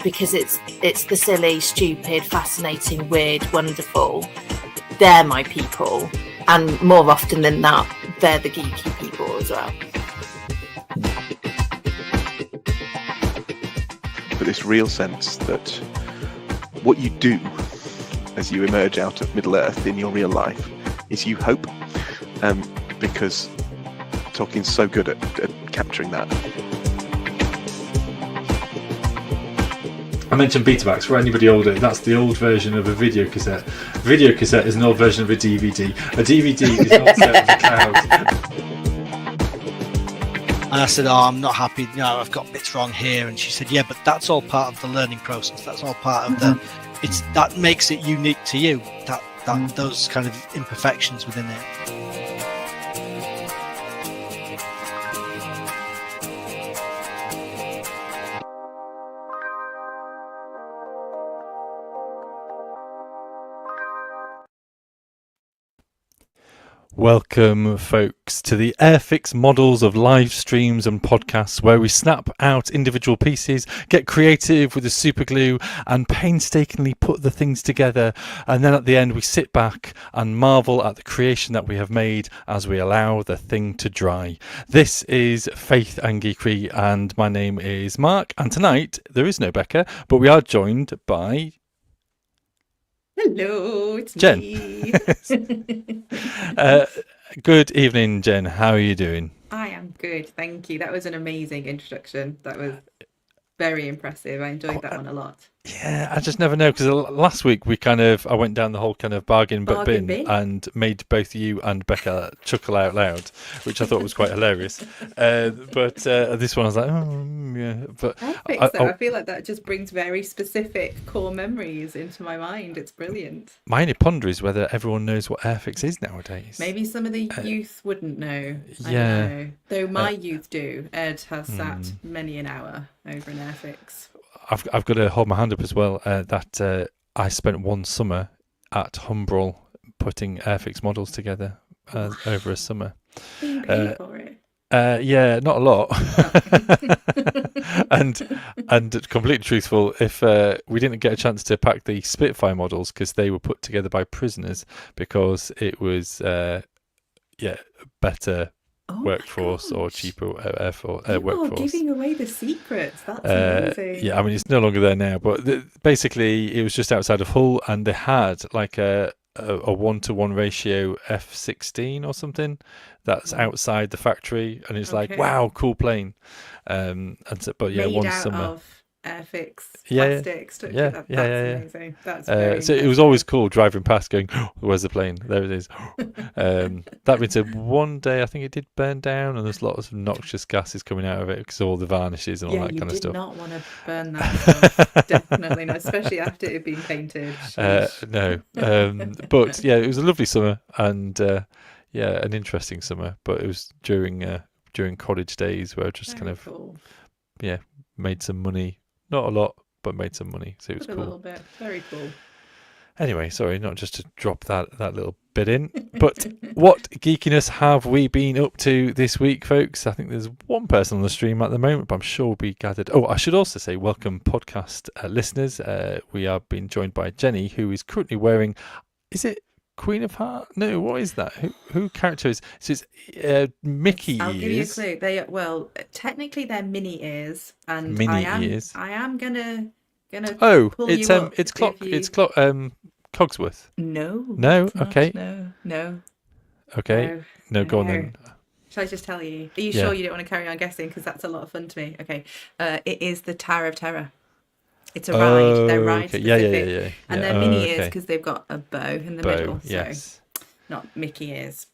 because it's the silly, stupid, fascinating, weird, wonderful. They're my people, and more often than not, they're the geeky people as well. But this real sense that what you do as you emerge out of Middle Earth in your real life is you hope, because Tolkien's so good at capturing that. I mentioned Betamax. For anybody older, that's the old version of a video cassette. A video cassette is an old version of a DVD. A DVD is not set with the cloud. And I said, I'm not happy, I've got bits wrong here. And she said, yeah, but that's all part of the learning process. That's all part of that makes it unique to you, that those kind of imperfections within it. Welcome, folks, to the Airfix models of live streams and podcasts, where we snap out individual pieces, get creative with the super glue, and painstakingly put the things together. And then at the end, we sit back and marvel at the creation that we have made as we allow the thing to dry. This is Faith and Geekery, and my name is Mark. And tonight, there is no Becca, but we are joined by... Hello, it's Jen. me. Good evening, Jen. How are you doing? I am good, thank you. That was an amazing introduction. That was very impressive. I enjoyed that one a lot. Yeah, I just never know, because last week I went down the whole kind of bargain bin and made both you and Becca chuckle out loud, which I thought was quite hilarious. But this one I was like, yeah. But I feel like that just brings very specific core memories into my mind. It's brilliant. My only ponder is whether everyone knows what Airfix is nowadays. Maybe some of the youth wouldn't know. Yeah. I don't know. Though my youth do. Ed has sat many an hour over an Airfix. I've got to hold my hand up as well, that I spent one summer at Humbrol putting Airfix models together over a summer. Being paid for it. Yeah, not a lot. and completely truthful, if we didn't get a chance to pack the Spitfire models because they were put together by prisoners, because it was better workforce or cheaper workforce. You're giving away the secrets. That's amazing. Yeah, I mean, it's no longer there now, but basically it was just outside of Hull, and they had like a 1-to-1 ratio F-16 or something that's outside the factory, and it's like, wow, cool plane. But yeah, made one out summer of Airfix plastics. That's amazing. That's very so it was always cool driving past going, oh, where's the plane? There it is. That means one day I think it did burn down, and there's lots of noxious gases coming out of it because of all the varnishes and all that kind of stuff. You did not want to burn that stuff. Definitely not, especially after it had been painted. No. But yeah, it was a lovely summer, and an interesting summer, but it was during college days where I just cool. made some money. Not a lot, but made some money, so it was cool. A little bit. Very cool. Anyway, sorry, not just to drop that little bit in, but what geekiness have we been up to this week, folks? I think there's one person on the stream at the moment, but I'm sure we'll be gathered. Oh, I should also say welcome, podcast listeners. We are being joined by Jenny, who is currently wearing, is it Queen of Heart? No, what is that? Who character is? So it's Mickey I'll ears. give you a clue. Technically they're mini ears, and ears. I am gonna. Oh, pull it's you up it's Cogsworth. No. No. It's not. Okay. No. Okay. No. Go on then. Shall I just tell you? Are you Yeah. sure you don't want to carry on guessing? Because that's a lot of fun to me. Okay. It is the Tower of Terror. It's a ride. They're ride okay. specific. Yeah. And they're mini ears because they've got a bow in the middle. Yes. So not Mickey ears.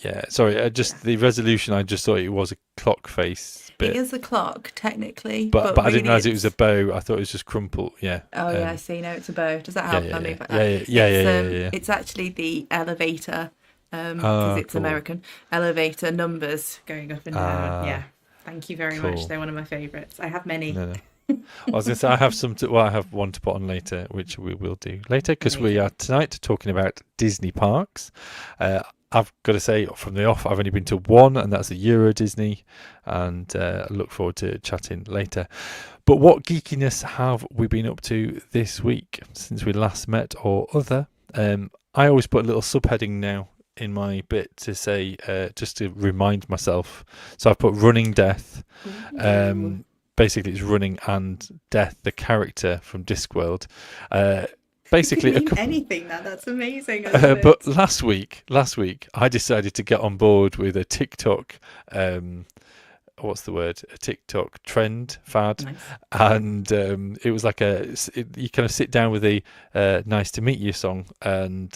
Yeah. Sorry. The resolution. I just thought it was a clock face bit. It is a clock technically, but really I didn't realise it was a bow. I thought it was just crumpled. Yeah. Oh yeah. I see. No, it's a bow. Does that help? Yeah. I move like that. Yeah. It's actually the elevator. Because it's cool. American elevator numbers going up and down. Yeah. Thank you very much. They're one of my favourites. I have many. No. I was going to say I have I have one to put on later, which we will do later, because we are tonight talking about Disney parks. I've got to say, from the off, I've only been to one, and that's the Euro Disney, and I look forward to chatting later. But what geekiness have we been up to this week since we last met or other? I always put a little subheading now in my bit to say, just to remind myself. So I've put running death. Basically, it's running and death, the character from Discworld. Basically, it could mean anything. That's amazing. But last week, I decided to get on board with a TikTok. What's the word? A TikTok trend fad. Nice. And it was like you kind of sit down with a nice to meet you song, and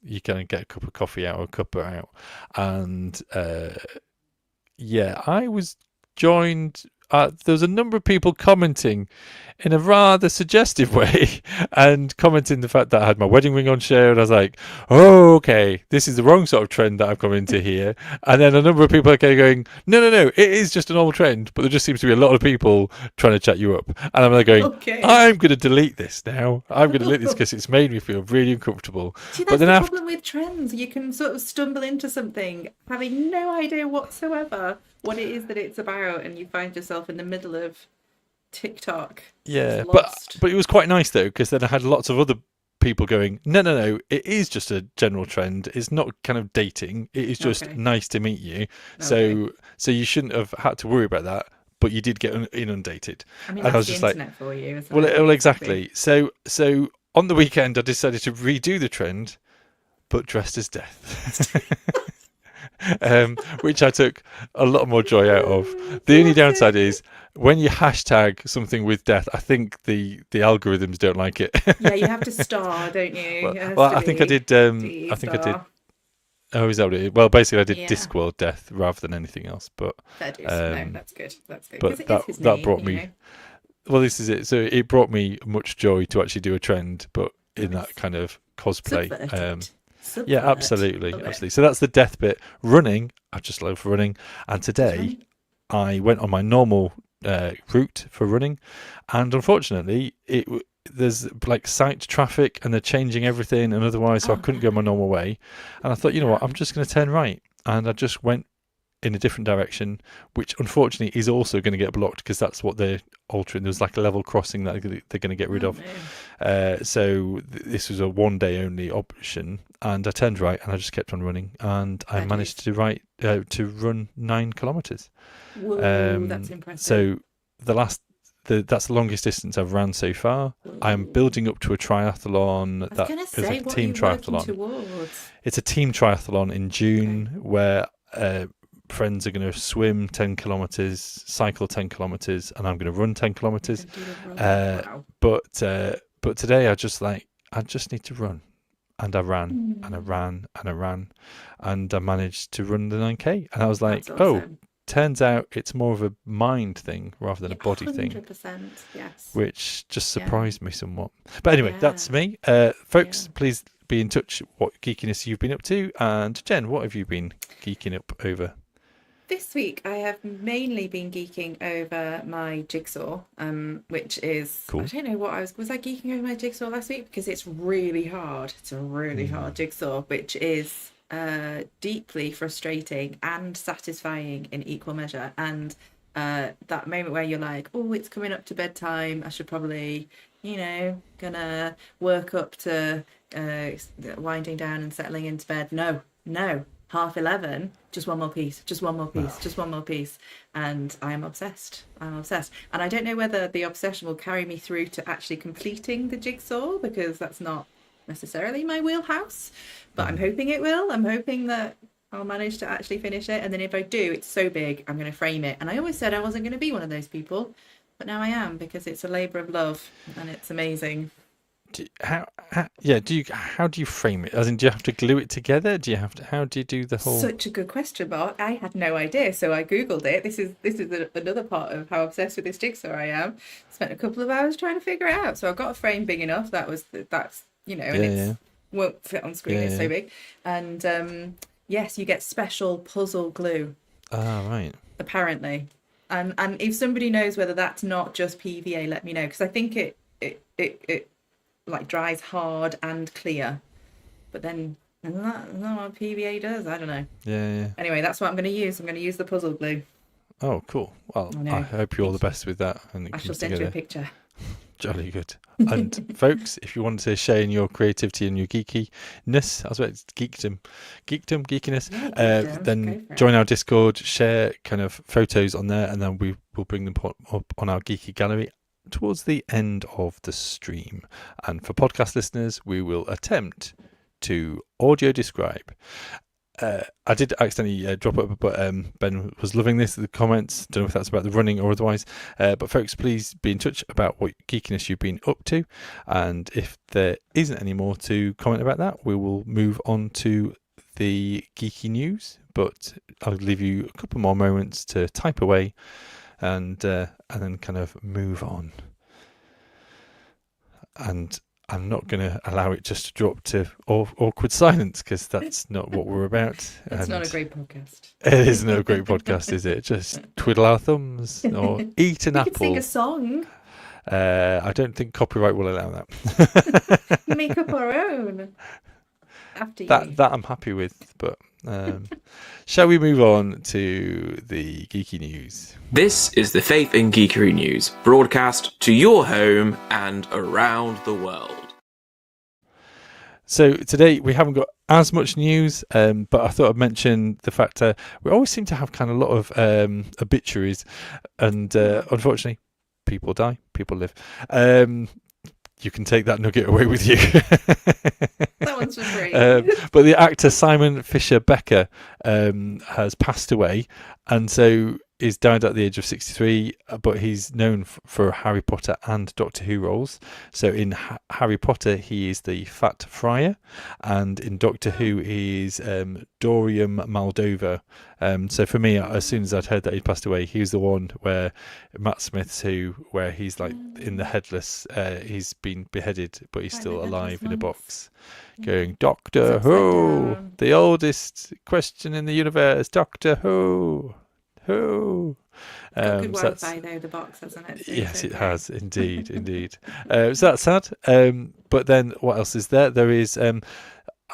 you kind of get a cup of coffee out or a cuppa out. And I was joined. There was a number of people commenting in a rather suggestive way and commenting the fact that I had my wedding ring on show, and I was like, oh, okay, this is the wrong sort of trend that I've come into here. And then a number of people are going, no, it is just a normal trend, but there just seems to be a lot of people trying to chat you up. And I'm like going, okay, I'm going to delete this now. I'm going to delete this because it's made me feel really uncomfortable. See, that's the problem with trends. You can sort of stumble into something having no idea whatsoever what it is that it's about, and you find yourself in the middle of TikTok. Yeah, but it was quite nice though, because then I had lots of other people going, no, it is just a general trend. It's not kind of dating. It is just nice to meet you. Okay. So you shouldn't have had to worry about that, but you did get inundated. I mean, that's I was the just internet for you, isn't it? Well, exactly. So on the weekend, I decided to redo the trend, but dressed as death. Which I took a lot more joy out of. The only downside is when you hashtag something with death, I think the algorithms don't like it. Yeah, you have to star, don't you? Well, I think I did. I think I did. Oh, is that what it is? Well, basically, I did Discworld death rather than anything else. But that is no, that's good. That's good. But that brought me. Know? Well, this is it. So it brought me much joy to actually do a trend, but in that kind of cosplay. Yeah, absolutely. So that's the death bit. Running, I just love running. And today I went on my normal route for running, and unfortunately there's like site traffic and they're changing everything, and otherwise so I couldn't go my normal way. And I thought, you know what, I'm just going to turn right, and I just went in a different direction, which unfortunately is also going to get blocked because that's what they're altering. There's like a level crossing that they're going to get rid of. So this was a one day only option, and I turned right and I just kept on running, and I managed to run 9 kilometers. Whoa, that's impressive. So that's the longest distance I've ran so far. I'm building up to a triathlon. It's like a team triathlon. It's a team triathlon in June where friends are going to swim 10 kilometers, cycle 10 kilometers, and I'm going to run 10 kilometers. Wow. But today I just need to run, and I ran and I ran and I ran, and I managed to run the 9K, and I was like, awesome. Turns out it's more of a mind thing rather than a body 100%, thing. 100%, yes. Which just surprised me somewhat. But anyway, that's me. Folks, please be in touch what geekiness you've been up to. And Jen, what have you been geeking up over? This week I have mainly been geeking over my jigsaw, which is cool. I don't know what was I geeking over my jigsaw last week? Because it's really hard. It's a really hard jigsaw, which is deeply frustrating and satisfying in equal measure. And that moment where you're like, oh, it's coming up to bedtime, I should probably, gonna work up to winding down and settling into bed. No, 11:30, just one more piece, and I am obsessed. And I don't know whether the obsession will carry me through to actually completing the jigsaw, because that's not necessarily my wheelhouse, but I'm hoping it will. I'm hoping that I'll manage to actually finish it, and then if I do, it's so big I'm going to frame it. And I always said I wasn't going to be one of those people, but now I am, because it's a labour of love and it's amazing. How do you frame it? As in, do you have to glue it together? How do you do the whole? Such a good question, Mark. I had no idea, so I googled it. This is another part of how obsessed with this jigsaw I am. Spent a couple of hours trying to figure it out. So I've got a frame big enough. It won't fit on screen. It's so big. And yes, you get special puzzle glue. Ah, right. Apparently, and if somebody knows whether that's not just PVA, let me know, because I think it like dries hard and clear, but then Isn't that what PVA does? I don't know. Yeah. Anyway, that's what I'm going to use. I'm going to use the puzzle glue. Oh, cool. Well, I know. I hope you all the best with that. And it I shall comes send you a together. picture. Jolly good. And folks, if you want to share in your creativity and your geekiness, I was about to geekiness, Yeah, then join our Discord, share kind of photos on there, and then we will bring them up on our Geeky Gallery towards the end of the stream. And for podcast listeners, we will attempt to audio describe. I did accidentally drop it, but Ben was loving this. The comments, don't know if that's about the running or otherwise. But folks, please be in touch about what geekiness you've been up to. And if there isn't any more to comment about that, we will move on to the geeky news. But I'll leave you a couple more moments to type away and then kind of move on. And I'm not going to allow it just to drop to awkward silence, because that's not what we're about. It's not a great podcast. It is no great podcast, is it? Just twiddle our thumbs or eat an apple. Could sing a song. I don't think copyright will allow that. Make up our own. After you. That I'm happy with, but shall we move on to the geeky news? This is the Faith and Geekery news, broadcast to your home and around the world. So today we haven't got as much news, but I thought I'd mention the fact we always seem to have kind of a lot of obituaries, and unfortunately, people die, people live. You can take that nugget away with you. That one's for free. But the actor Simon Fisher Becker has passed away, and so is died at the age of 63, but he's known for Harry Potter and Doctor Who roles. So in Harry Potter, he is the Fat Friar, and in Doctor Who, he is Dorium Moldova. So for me, as soon as I'd heard that he'd passed away, he was the one where Matt Smith's Who, where he's like in the headless, he's been beheaded, but he's still alive in a box, going, Doctor Who, the oldest question in the universe, Doctor Who. Who? Good Wi-Fi though, the box, hasn't it? So yes, it has, indeed. So that's sad. But then what else is there? There is,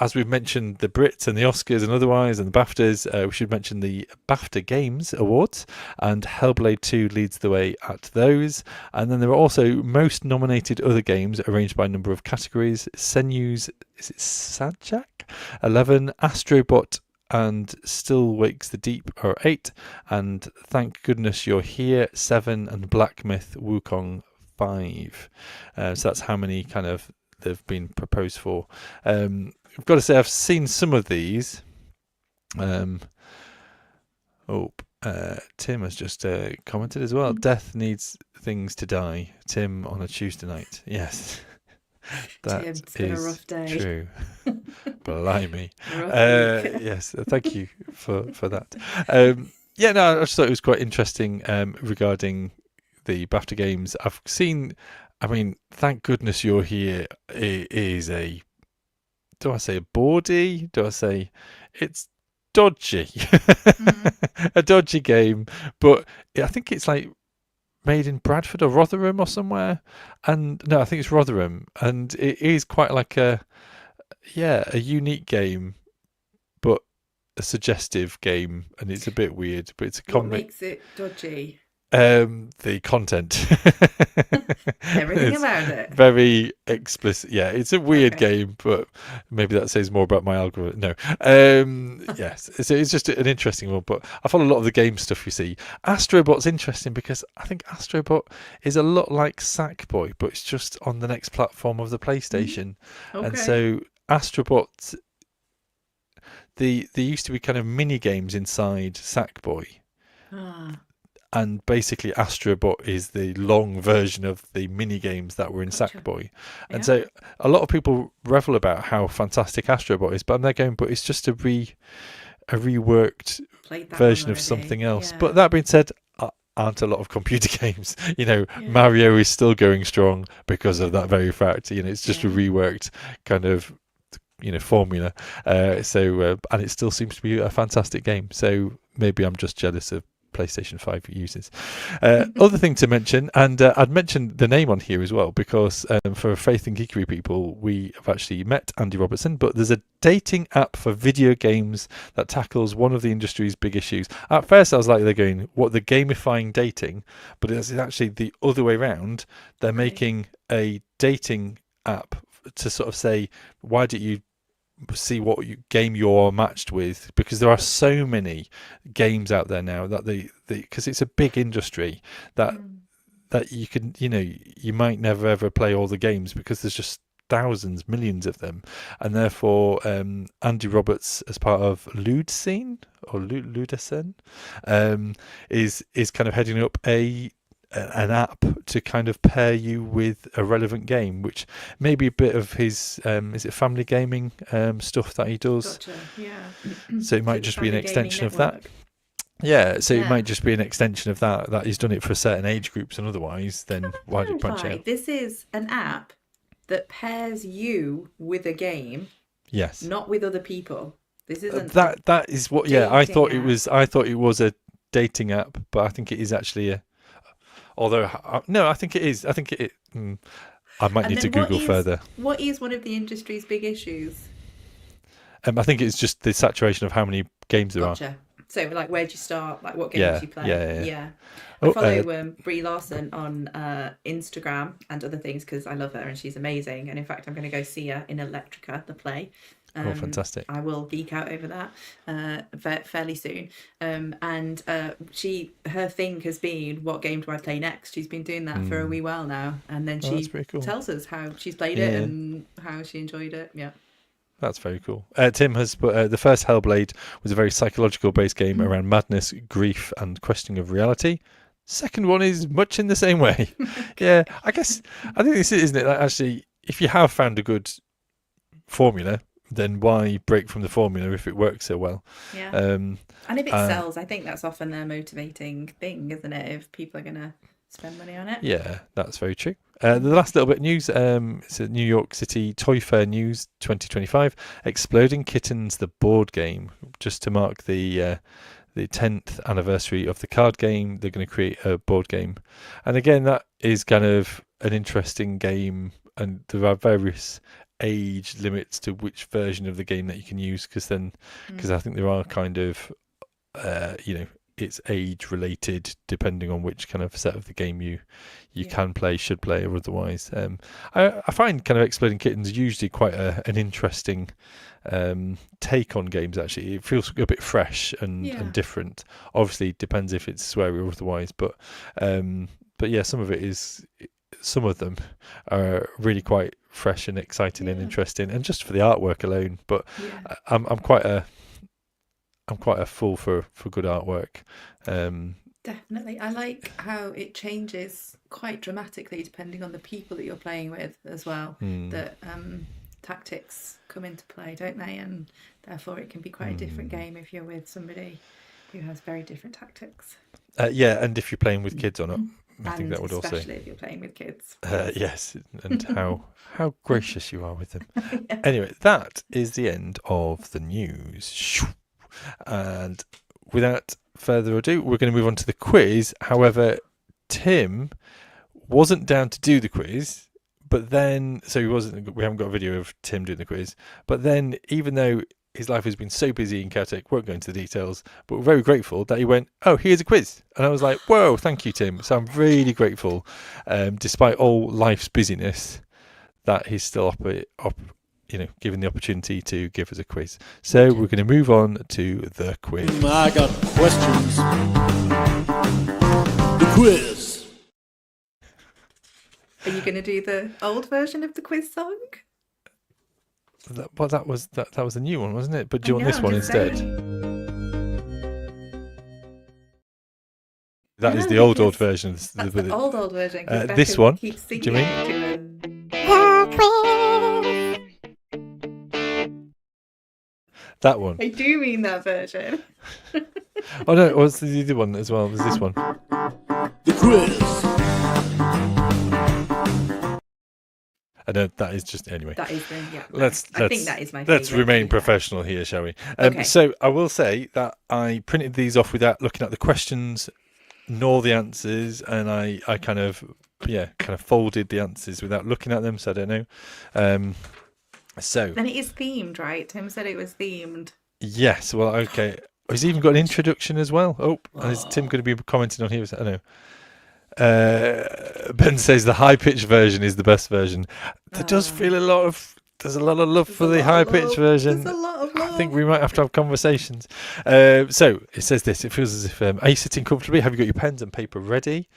as we've mentioned, the Brits and the Oscars and otherwise, and the BAFTAs. We should mention the BAFTA Games Awards, and Hellblade 2 leads the way at those. And then there are also most nominated other games arranged by number of categories. Senu's, is it Sajak? 11, Astrobot and Still Wakes the Deep are 8, and Thank Goodness You're Here 7, and Black Myth Wukong 5. So that's how many kind of they've been proposed for. I've got to say I've seen some of these. Tim has just commented as well. Death needs things to die. Tim on a Tuesday night. Yes. That Tim, it's been a rough day. True. Blimey. Yes, thank you for that. I just thought it was quite interesting regarding the BAFTA Games. I've seen, Thank Goodness You're Here is do I say bawdy? Do I say it's dodgy? A dodgy game, but I think it's like made in Bradford or Rotherham or somewhere, and no, I think it's Rotherham, and it is quite like a unique game, but a suggestive game, and it's a bit weird, but it's a What makes it dodgy? The content. Everything about it. Very explicit. Yeah, it's a weird game, but maybe that says more about my algorithm. No. Yes, so it's just an interesting one, but I follow a lot of the game stuff you see. Astrobot's interesting because I think Astrobot is a lot like Sackboy, but it's just on the next platform of the PlayStation. Okay. And so Astrobot, there used to be kind of mini games inside Sackboy. And basically Astrobot is the long version of the mini games that were in Sackboy. And so a lot of people revel about how fantastic Astrobot is, but I'm there going, but it's just a reworked version of something else. But that being said, aren't a lot of computer games. Mario is still going strong because of that very fact. It's just a reworked kind of formula. And it still seems to be a fantastic game. So maybe I'm just jealous of PlayStation 5 users. Other thing to mention, and I'd mentioned the name on here as well, because for Faith and Geekery people, we have actually met Andy Robertson, but there's a dating app for video games that tackles one of the industry's big issues. At first I was like, they're going, what, the gamifying dating? But it's actually the other way around. They're making a dating app to sort of say, why don't you see what game you're matched with, because there are so many games out there now that because it's a big industry that you can, you might never ever play all the games because there's just thousands, millions of them, and therefore Andy Roberts, as part of Ludcene or Ludacen, is kind of heading up an app to kind of pair you with a relevant game, which may be a bit of his is it family gaming stuff that he does. Gotcha. Yeah. So it might just be an extension of that. Yeah, so it might just be an extension of that he's done it for certain age groups, and otherwise then why do you branch out? This is an app that pairs you with a game, yes, not with other people. This isn't that is what I thought it was a dating app, but I think it is actually a. Although, no, I think it is. I think it. I might need to Google further. What is one of the industry's big issues? I think it's just the saturation of how many games there are. So, like, where do you start? Like, what games do you play? Yeah. I follow Brie Larson on Instagram and other things because I love her and she's amazing. And in fact, I'm going to go see her in Electrica, the play. Fantastic. I will geek out over that fairly soon. And her thing has been, what game do I play next? She's been doing that for a wee while now. And then she tells us how she's played it and how she enjoyed it. Yeah. That's very cool. Tim has put the first Hellblade was a very psychological based game around madness, grief, and questioning of reality. Second one is much in the same way. Yeah, I think this is, isn't it? Like, actually, if you have found a good formula, then why break from the formula if it works so well? Yeah. And if it sells, I think that's often their motivating thing, isn't it? If people are going to spend money on it. Yeah, that's very true. The last little bit of news, it's a New York City Toy Fair News 2025, Exploding Kittens, the board game, just to mark the 10th anniversary of the card game. They're going to create a board game. And again, that is kind of an interesting game, and there are various age limits to which version of the game that you can use, because I think there are kind of it's age related depending on which kind of set of the game you can play, should play, or otherwise. I find kind of Exploding Kittens usually quite an interesting take on games. Actually, it feels a bit fresh and different. Obviously, it depends if it's sweary or otherwise, but yeah, some of them are really quite fresh and exciting and interesting, and just for the artwork alone. But I'm quite a fool for good artwork. Definitely. I like how it changes quite dramatically depending on the people that you're playing with as well. That tactics come into play, don't they? And therefore it can be quite a different game if you're with somebody who has very different tactics. And if you're playing with kids or not. I think that would also, especially if you're playing with kids. Yes, and how gracious you are with them. Anyway, that is the end of the news. And without further ado, we're going to move on to the quiz. However, Tim wasn't down to do the quiz, but then we haven't got a video of Tim doing the quiz. But then, even though his life has been so busy and chaotic, won't go into the details, but we're very grateful that he went, oh, here's a quiz. And I was like, whoa, thank you, Tim. So I'm really grateful, despite all life's busyness, that he's still given the opportunity to give us a quiz. So we're going to move on to the quiz. I got questions. The quiz. Are you going to do the old version of the quiz song? That was a new one, wasn't it? But do you want this one instead? That is the old version. That's the old version. This one. Do you mean? That one. I do mean that version. Oh no, it was the other one as well. There's this one. The quiz. I know that is just anyway. That is the I think that is my. Let's favourite, remain to be fair. professional here, shall we? Okay. So I will say that I printed these off without looking at the questions nor the answers, and I kind of folded the answers without looking at them, so I don't know. So And it is themed, right? Tim said it was themed. yes, well, okay. He's even got an introduction as well. Oh, is Tim going to be commenting on here? I don't know. Ben says the high pitch version is the best version. There does feel there's a lot of love for the high pitch version. There's a lot of love. I think we might have to have conversations. So it says this. It feels as if are you sitting comfortably? Have you got your pens and paper ready?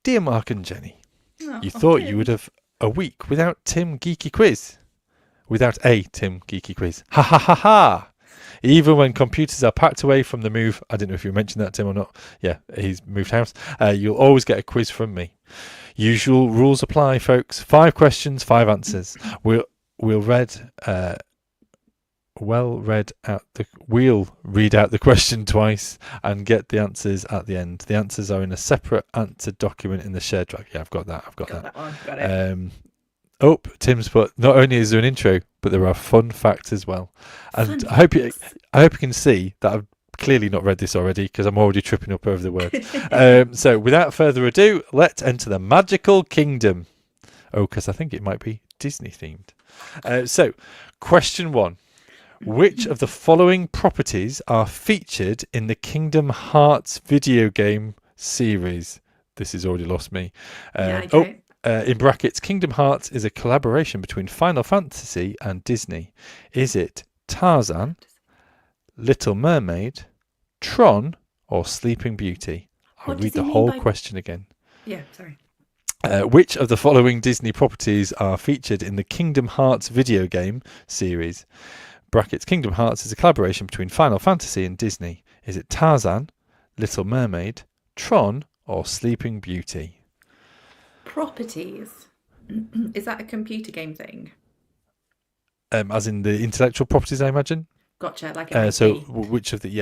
Dear Mark and Jenny, you thought you would have a week without Tim Geeky Quiz. Without a Tim Geeky Quiz. Ha ha ha ha. Even when computers are packed away from the move, I don't know if you mentioned that, Tim, or not. Yeah, he's moved house. You'll always get a quiz from me. Usual rules apply, folks. 5 questions, 5 answers. We'll read out the question twice and get the answers at the end. The answers are in a separate answer document in the shared drive. Yeah, I've got that. That one. Got it. Tim's put, not only is there an intro, but there are fun facts as well. And I hope you can see that I've clearly not read this already because I'm already tripping up over the word. So without further ado, let's enter the magical kingdom. Because I think it might be Disney themed. So question 1. Which of the following properties are featured in the Kingdom Hearts video game series? This has already lost me. In brackets, Kingdom Hearts is a collaboration between Final Fantasy and Disney. Is it Tarzan, Little Mermaid, Tron, or Sleeping Beauty? I'll read the whole question again. Yeah, sorry. Which of the following Disney properties are featured in the Kingdom Hearts video game series? Brackets, Kingdom Hearts is a collaboration between Final Fantasy and Disney. Is it Tarzan, Little Mermaid, Tron, or Sleeping Beauty? Properties. Is that a computer game thing? As in the intellectual properties, I imagine. Gotcha. Like an so IP. which of these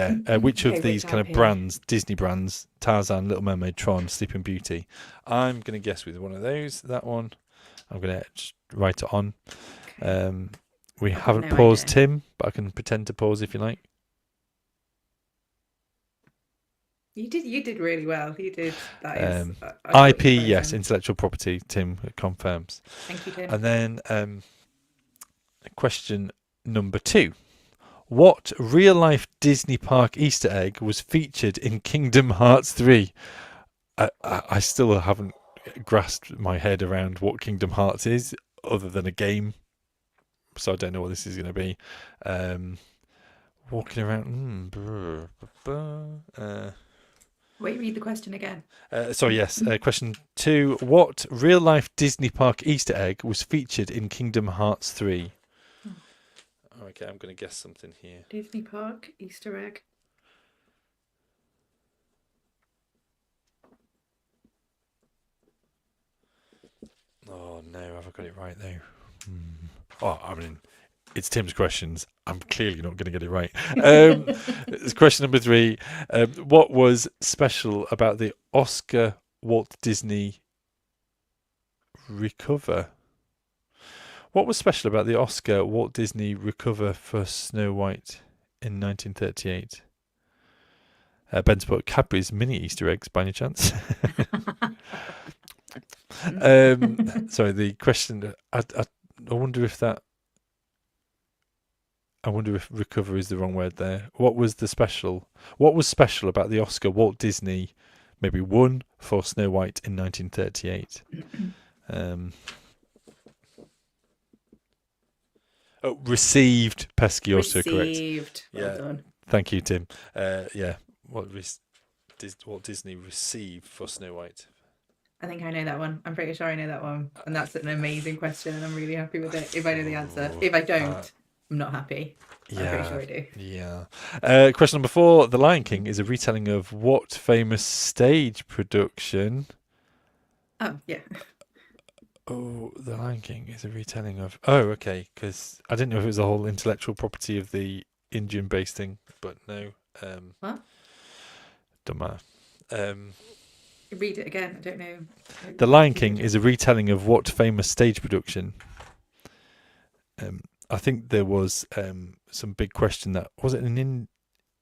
which kind of IP? brands, Disney brands, Tarzan, Little Mermaid, Tron, Sleeping Beauty? I'm going to guess with one of those. That one. I'm going to just write it on. We haven't paused Tim, but I can pretend to pause if you like. You did really well. You did. That is IP, yes, intellectual property. Tim confirms. Thank you, Tim. And then question number 2. What real-life Disney park Easter egg was featured in Kingdom Hearts 3? I still haven't grasped my head around what Kingdom Hearts is, other than a game. So I don't know what this is going to be. Walking around. Wait, read the question again. Question 2. What real-life Disney park Easter egg was featured in Kingdom Hearts 3? Okay, I'm going to guess something here. Disney park Easter egg. Oh, no, have I got it right, though? Oh, I mean, it's Tim's questions. I'm clearly not going to get it right. Question number 3. What was special about the Oscar Walt Disney Recover? What was special about the Oscar Walt Disney Recover for Snow White in 1938? Ben's put Cadbury's mini Easter eggs, by any chance? Sorry, the question. I wonder if recover is the wrong word there. What was special about the Oscar Walt Disney maybe won for Snow White in 1938? Received. Pesky also correct. Well done. Thank you, Tim. What did Walt Disney receive for Snow White? I think I know that one. I'm pretty sure I know that one. And that's an amazing question, and I'm really happy with it. If I know the answer. If I don't, I'm not happy. I'm pretty sure I do. Yeah. Question number 4. The Lion King is a retelling of what famous stage production? Oh, yeah. Oh, The Lion King is a retelling of... Oh, okay, because I didn't know if it was a whole intellectual property of the Indian-based thing, but no. What? Don't matter. Read it again. I don't know. The Lion King is a retelling of what famous stage production? I think there was some big question that was it an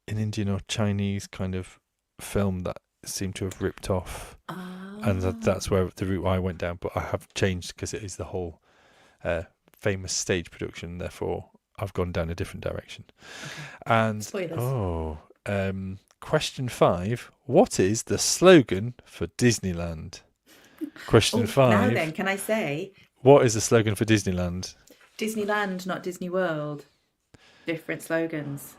Indian or Chinese kind of film that seemed to have ripped off, and that's where the route I went down. But I have changed because it is the whole famous stage production. Therefore, I've gone down a different direction. Okay. And Spoilers. Question 5: what is the slogan for Disneyland? Question 5. Now then, can I say what is the slogan for Disneyland? Disneyland, not Disney World? Different slogans.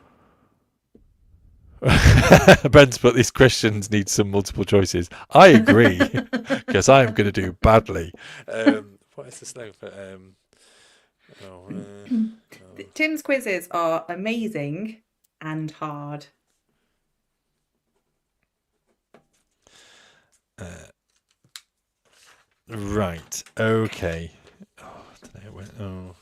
Ben's put these questions need some multiple choices. I agree because I'm going to do badly. What is the slogan for? Tim's quizzes are amazing and hard. Right. Okay. Oh, I don't know where. Oh.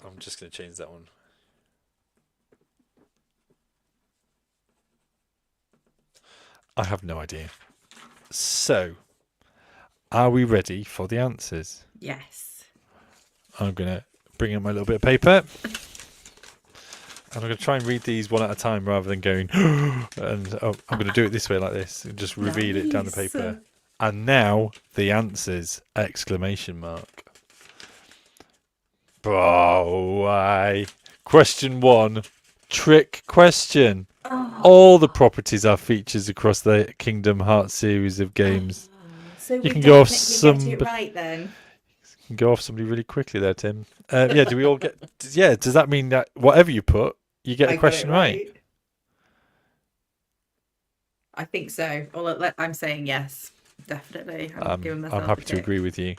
I'm just going to change that one. I have no idea. So, are we ready for the answers? Yes. I'm going to bring in my little bit of paper. And I'm going to try and read these one at a time rather than going, and I'm going to do it this way like this and just reveal it down the paper. And now the answers! Exclamation mark. Oh, why? Question 1. Trick question. All the properties are features across the Kingdom Hearts series of games. So you can go off get it right then. You can go off somebody really quickly there, Tim. Yeah, do we all get... Yeah, does that mean that whatever you put, you get the question right? I think so. Well, I'm saying yes, definitely. I'm happy to agree with you.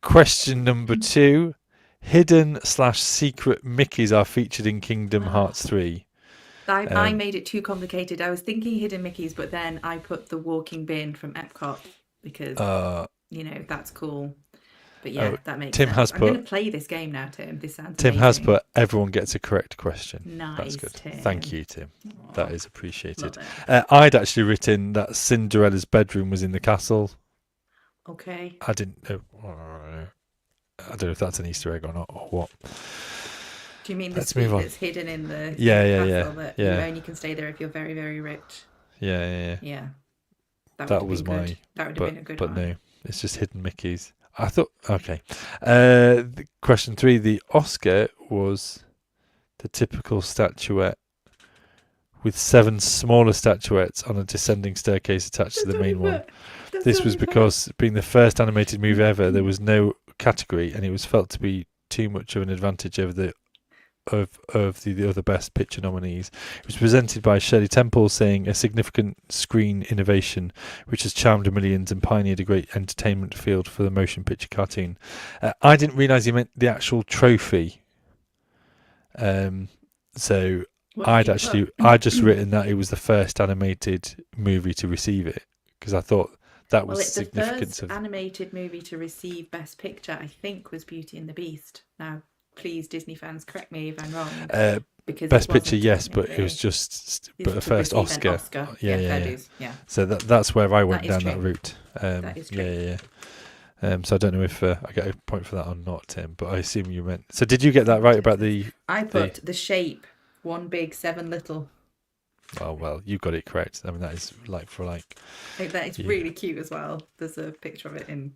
Question number 2. Hidden/secret Mickeys are featured in Kingdom Hearts 3. I made it too complicated. I was thinking hidden Mickeys, but then I put the walking bin from Epcot because, that's cool. But yeah, that makes sense. I'm going to play this game now, Tim. This sounds Tim amazing. has put everyone gets a correct question. Nice, that's good. Tim. Thank you, Tim. Aww. That is appreciated. I'd actually written that Cinderella's bedroom was in the castle. Okay. I didn't know. I don't know if that's an Easter egg or not, or what. Do you mean the suite that's hidden in the castle that you only can stay there if you're very, very rich? Yeah. That was my. That would have been a good one. But no, it's just hidden Mickeys. I thought, okay. Question 3, the Oscar was the typical statuette with 7 smaller statuettes on a descending staircase attached to the main one. This was because, being the first animated movie ever, there was no category, and it was felt to be too much of an advantage over the other Best Picture nominees. It was presented by Shirley Temple, saying a significant screen innovation which has charmed millions and pioneered a great entertainment field for the motion picture cartoon. I didn't realise he meant the actual trophy. So I'd just written that it was the first animated movie to receive it, because I thought that was significant. The first animated movie to receive Best Picture, I think, was Beauty and the Beast. Now, please, Disney fans, correct me if I'm wrong. Because Best Picture, yes, but it was just the first Oscar. Yeah. So that's where I went down that route. That is true. Yeah. So I don't know if I get a point for that or not, Tim, but I assume you meant. So did you get that right about the? I put the shape, 1 big, 7 little. Oh, well, you got it correct. I mean, that is like for like. That is really cute as well. There's a picture of it in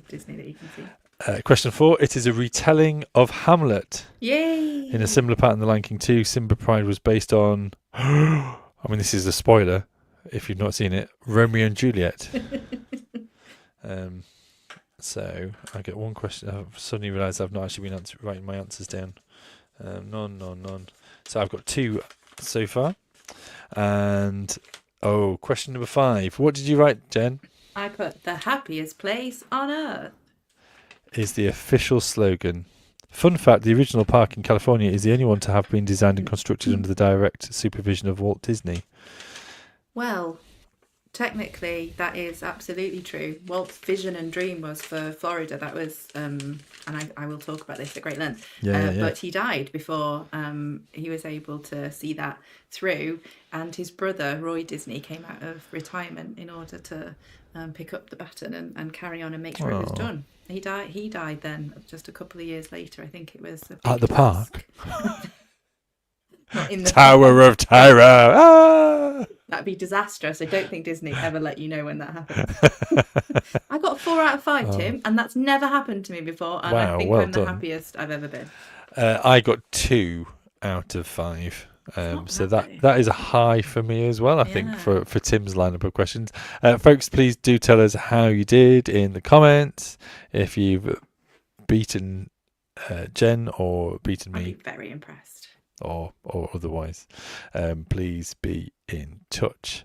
Disney that you can see. Question 4. It is a retelling of Hamlet. Yay! In a similar pattern, The Lion King 2, Simba Pride was based on... I mean, this is a spoiler, if you've not seen it, Romeo and Juliet. So, I get one question. I've suddenly realised I've not actually been writing my answers down. None. So, I've got 2 so far. And, question number 5. What did you write, Jen? I put the happiest place on earth. Is the official slogan. Fun fact, the original park in California is the only one to have been designed and constructed under the direct supervision of Walt Disney. Well, technically, that is absolutely true. Walt's vision and dream was for Florida. That was, and I will talk about this at great length. But he died before he was able to see that through. And his brother, Roy Disney, came out of retirement in order to pick up the baton and carry on and make sure it was done. He died then just a couple of years later. I think it was at the park. Not in the Tower of Terror. Ah! That'd be disastrous. I don't think Disney ever let you know when that happens. I got 4 out of 5, Tim, and that's never happened to me before. And I think I'm the happiest I've ever been. I got 2 out of 5. So that is a high for me as well, I think, for Tim's lineup of questions. Folks, please do tell us how you did in the comments. If you've beaten Jen or beaten me. I'd be very impressed. Or otherwise, please be in touch.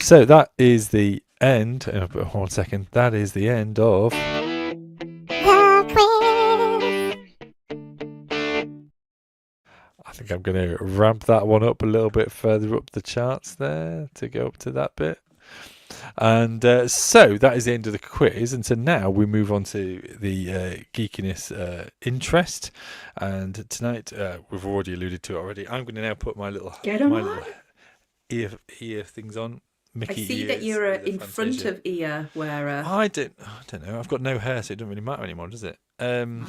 So that is the end. 1 second. That is the end of the quiz. I think I'm going to ramp that one up a little bit further up the charts there to go up to that bit. And so that is the end of the quiz, and so now we move on to the geekiness interest. And tonight we've already alluded to it already. I'm going to now put my little ear things on. Mickey I see ears that you're in Fantasia. front of ear wearer. I don't know. I've got no hair, so it doesn't really matter anymore, does it? I don't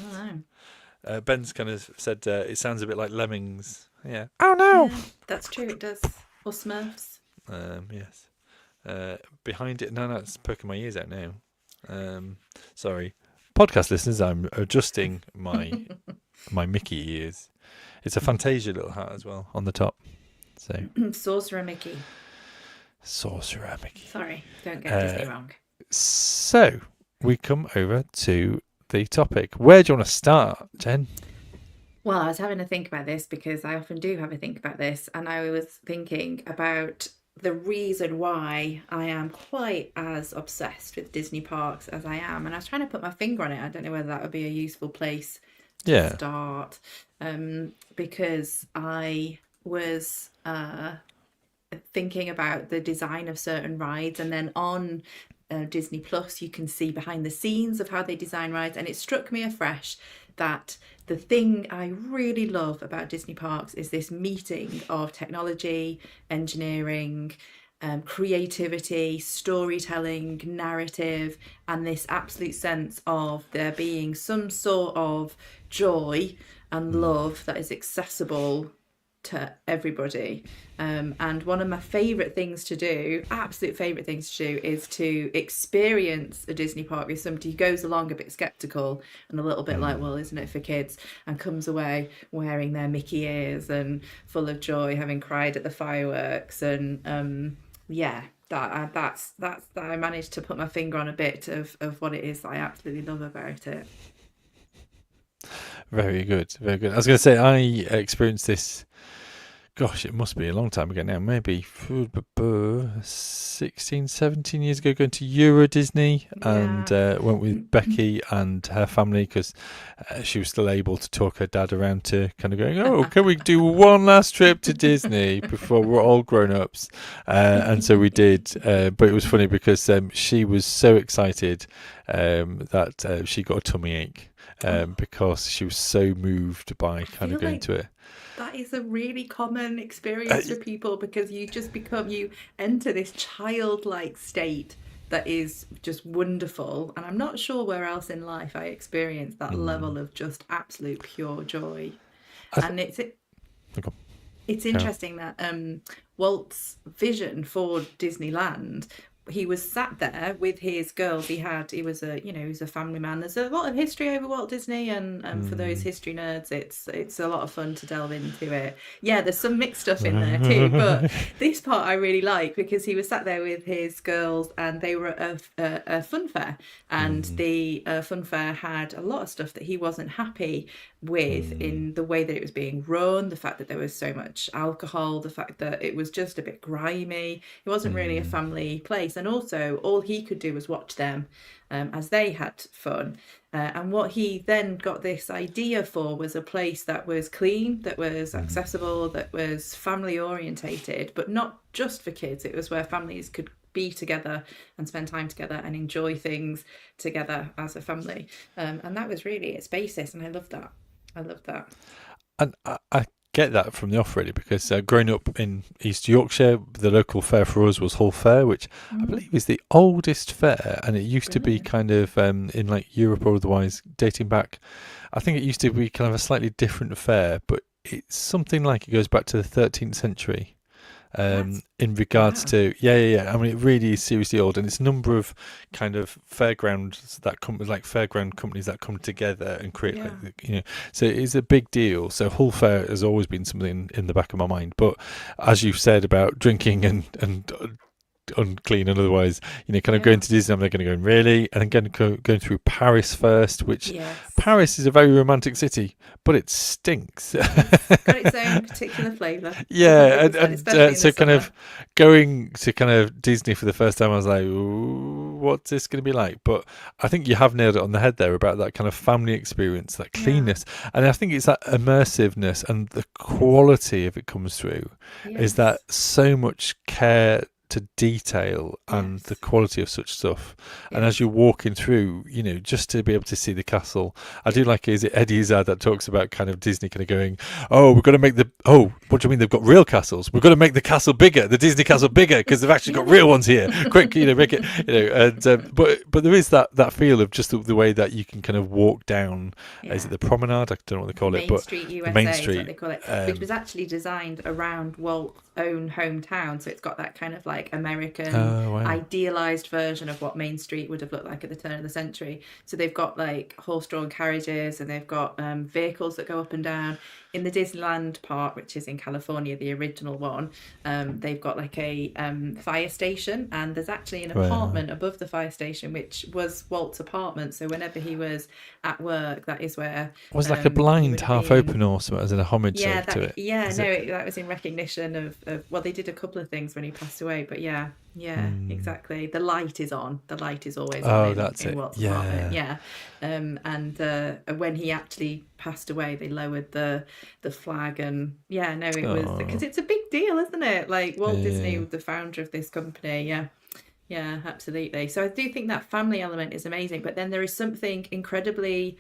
know. Ben's kind of said it sounds a bit like Lemmings. Yeah. Oh no. Yeah, that's true. It does. Or Smurfs. Yes. Behind it, no, it's poking my ears out now. Sorry, podcast listeners, I'm adjusting my Mickey ears. It's a Fantasia little hat as well on the top. So Sorcerer Mickey. Sorry, don't get Disney wrong. So we come over to the topic. Where do you want to start, Jen? Well, I was having to think about this because I often do have a think about this, and I was thinking about the reason why I am quite as obsessed with Disney parks as I am, and I was trying to put my finger on it. I don't know whether that would be a useful place to start, because I was thinking about the design of certain rides, and then on Disney Plus you can see behind the scenes of how they design rides, and it struck me afresh that the thing I really love about Disney parks is this meeting of technology, engineering, creativity, storytelling, narrative, and this absolute sense of there being some sort of joy and love that is accessible to everybody. And one of my absolute favourite things to do is to experience a Disney park with somebody who goes along a bit skeptical and a little bit like, well, isn't it for kids, and comes away wearing their Mickey ears and full of joy, having cried at the fireworks. And that's I managed to put my finger on a bit of what it is that I absolutely love about it. Very good, very good. I was going to say I experienced this. Gosh, it must be a long time ago now, maybe 16, 17 years ago, going to Euro Disney, and went with Becky and her family because she was still able to talk her dad around to kind of going, oh, can we do one last trip to Disney before we're all grown-ups? And so we did, but it was funny because she was so excited that she got a tummy ache because she was so moved by kind of going to it. That is a really common experience for people, because you enter this childlike state that is just wonderful. And I'm not sure where else in life I experienced that level of just absolute pure joy. It's interesting that Walt's vision for Disneyland, he was sat there with his girls. He was a family man. There's a lot of history over Walt Disney, and for those history nerds, it's a lot of fun to delve into it. Yeah, there's some mixed stuff in there too, but this part I really like because he was sat there with his girls, and they were at a fun fair, and the fun fair had a lot of stuff that he wasn't happy with in the way that it was being run, the fact that there was so much alcohol, the fact that it was just a bit grimy. It wasn't really a family place. And also all he could do was watch them as they had fun. And what he then got this idea for was a place that was clean, that was accessible, that was family orientated, but not just for kids. It was where families could be together and spend time together and enjoy things together as a family. And that was really its basis, and I love that. And I get that from the off, really, because growing up in East Yorkshire, the local fair for us was Hull Fair, which I believe is the oldest fair, and it used to be kind of in like Europe or otherwise, dating back. I think it used to be kind of a slightly different fair, but it's something like it goes back to the 13th century. In regards to I mean, it really is seriously old, and it's a number of kind of fairgrounds that come, like fairground companies that come together and create like, so it is a big deal. So Hull Fair has always been something in the back of my mind, but as you said about drinking and unclean and otherwise, kind of going to Disney, they're going to go in really, and then going through Paris first, which Paris is a very romantic city, but it stinks. It's got its own particular flavour. and so kind of going to kind of Disney for the first time, I was like, ooh, what's this going to be like? But I think you have nailed it on the head there about that kind of family experience, that cleanness, and I think it's that immersiveness and the quality of it comes through. Is that so much care to detail and the quality of such stuff, and as you're walking through, just to be able to see the castle. I do like, is it Eddie Izzard that talks about kind of Disney kind of going, we've got to make what do you mean they've got real castles? We've got to make the castle bigger, the Disney castle bigger, because they've actually got real ones here. Quick, make it, and but there is that feel of just the way that you can kind of walk down. Is it the promenade? I don't know what they call it, but Street USA, Main Street, is what they call it, which was actually designed around Walt's own hometown, so it's got that kind of like American idealized version of what Main Street would have looked like at the turn of the century. So they've got like horse-drawn carriages, and they've got vehicles that go up and down. In the Disneyland part, which is in California, the original one, they've got like a fire station, and there's actually an apartment above the fire station, which was Walt's apartment. So whenever he was at work, that is where was like a blind half open or something, as in a homage to it. That was in recognition of they did a couple of things when he passed away, but exactly. The light is on. The light is always on in Walt's apartment. And when he actually passed away, they lowered the flag, and it was because it's a big deal, isn't it? Like Walt Disney, the founder of this company. Yeah, absolutely. So I do think that family element is amazing, but then there is something incredibly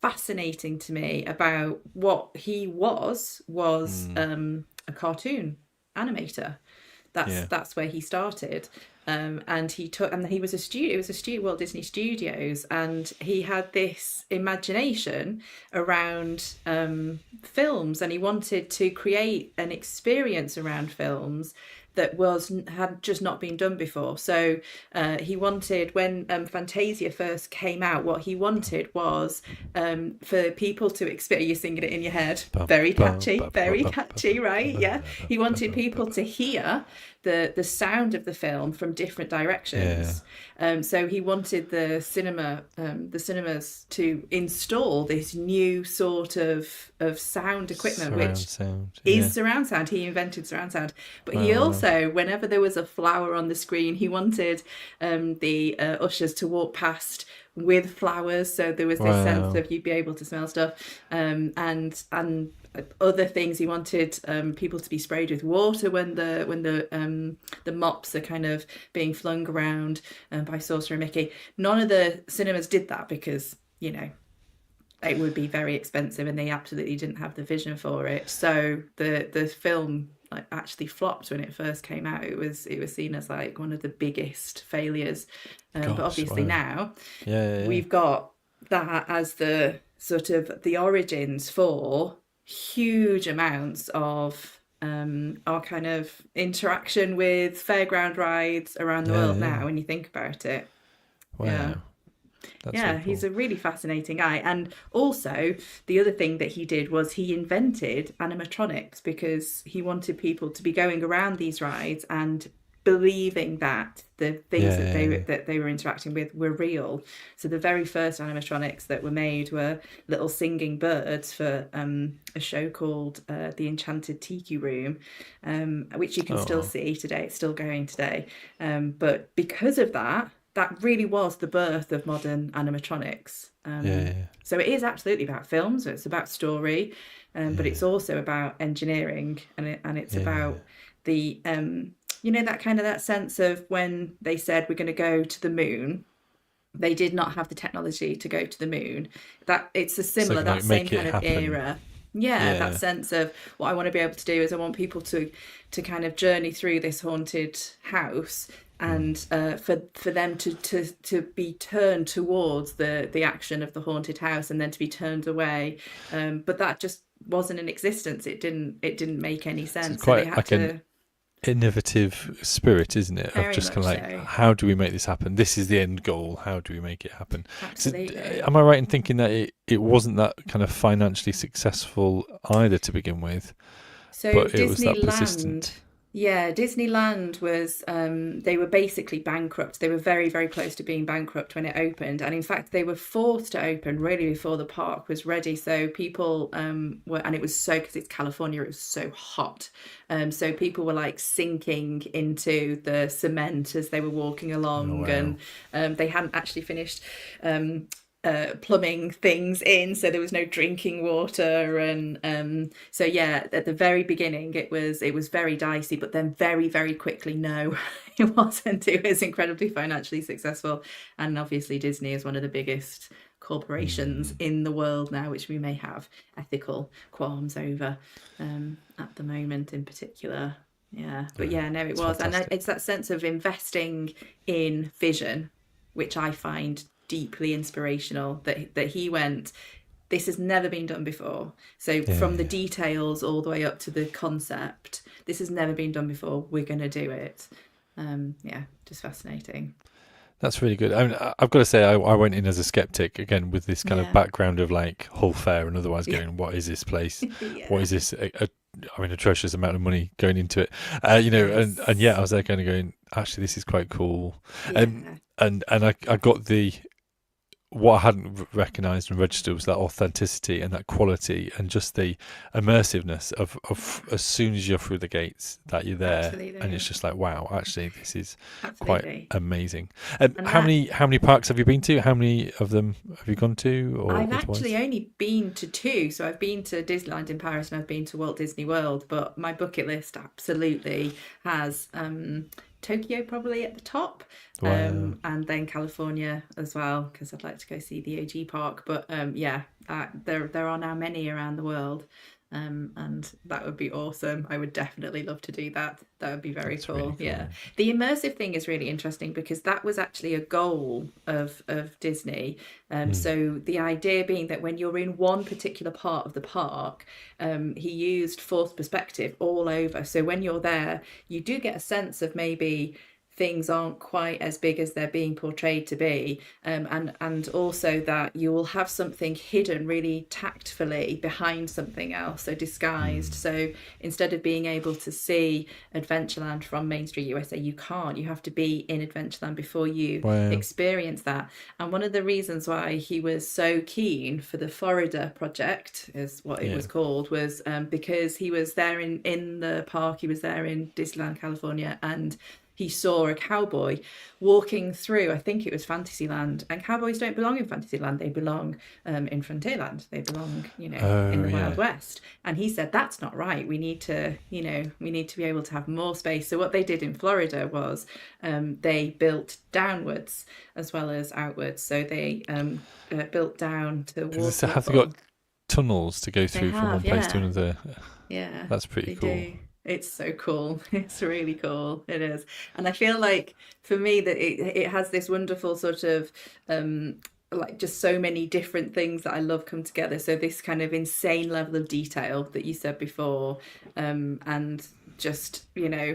fascinating to me about what he was a cartoon animator. That's where he started, and he was a student. It was a student, Walt Disney Studios, and he had this imagination around films, and he wanted to create an experience around films that had just not been done before. So he wanted, when Fantasia first came out, what he wanted was for people to experience. You're singing it in your head. Very catchy, right? Yeah. He wanted people to hear the sound of the film from different directions. So he wanted the cinemas to install this new sort of sound equipment, surround sound. He invented surround sound, but he also, whenever there was a flower on the screen, he wanted the ushers to walk past with flowers, so there was this sense of you'd be able to smell stuff, and other things. He wanted people to be sprayed with water when the mops are kind of being flung around by Sorcerer Mickey. None of the cinemas did that because it would be very expensive, and they absolutely didn't have the vision for it. So the film actually flopped when it first came out. It was seen as like one of the biggest failures. But obviously now we've got that as the sort of the origins for huge amounts of our kind of interaction with fairground rides around the world now, when you think about it. That's so cool. He's a really fascinating guy. And also the other thing that he did was he invented animatronics, because he wanted people to be going around these rides and believing that the things that they were interacting with were real. So the very first animatronics that were made were little singing birds for a show called The Enchanted Tiki Room, which you can still see today. It's still going today. But because of that really was the birth of modern animatronics. So it is absolutely about films. So it's about story, but it's also about engineering, and it's about the that sense of when they said we're going to go to the moon, they did not have the technology to go to the moon. That it's a similar, that same kind of era. Yeah, that sense of what I want to be able to do is I want people to kind of journey through this haunted house, and for them to be turned towards the action of the haunted house, and then to be turned away. But that just wasn't in existence. It didn't make any sense. So they had like to. Innovative spirit, isn't it? Very of just kind of like, so. How do we make this happen? This is the end goal. How do we make it happen? Absolutely. So, am I right in thinking that it wasn't that kind of financially successful either to begin with? So but it was that persistent. Yeah, Disneyland was, they were basically bankrupt. They were very, very close to being bankrupt when it opened. And in fact, they were forced to open really before the park was ready. So people and it was because it's California, it was so hot. So people were like sinking into the cement as they were walking along. Oh, wow. And they hadn't actually finished plumbing things in, so there was no drinking water, and so yeah, at the very beginning it was very dicey, but then very, very quickly, no, it wasn't. It was incredibly financially successful, and obviously Disney is one of the biggest corporations in the world now, which we may have ethical qualms over at the moment in particular. But it was fantastic. And it's that sense of investing in vision, which I find deeply inspirational, that he went, this has never been done before. So from the details all the way up to the concept, this has never been done before, we're going to do it. Just fascinating. That's really good. I mean, I've got to say, I went in as a skeptic again with this kind of background of like Hull Fair and otherwise going, what is this place? What is this? Atrocious amount of money going into it, and I was there kind of going, actually, this is quite cool. And I got what I hadn't recognised and registered was that authenticity and that quality and just the immersiveness of as soon as you're through the gates that you're there. Absolutely. And it's just like, wow, actually this is quite amazing. How many parks have you been to? How many of them have you gone to? Or I've actually only been to 2. So I've been to Disneyland in Paris and I've been to Walt Disney World, but my bucket list absolutely has Tokyo probably at the top, and then California as well, because I'd like to go see the OG park. But there are now many around the world, and that would be awesome. I would definitely love to do that. That would be very cool. Really cool. Yeah, the immersive thing is really interesting because that was actually a goal of Disney. So the idea being that when you're in one particular part of the park, he used forced perspective all over. So when you're there, you do get a sense of maybe things aren't quite as big as they're being portrayed to be, and also that you will have something hidden really tactfully behind something else, so disguised. So instead of being able to see Adventureland from Main Street USA, you can't. You have to be in Adventureland before you experience that. And one of the reasons why he was so keen for the Florida project, is what it was called, was because he was there in the park. He was there in Disneyland, California, and he saw a cowboy walking through, I think it was Fantasyland, and cowboys don't belong in Fantasyland, they belong in Frontierland, they belong, in the Wild West. And he said, that's not right, we need to be able to have more space. So what they did in Florida was they built downwards as well as outwards. So they built down to water. So have they got tunnels to go through from one place to another? Yeah, that's pretty cool. Do. It's so cool. It's really cool. It is. And I feel like for me that it has this wonderful sort of like just so many different things that I love come together. So this kind of insane level of detail that you said before, and just,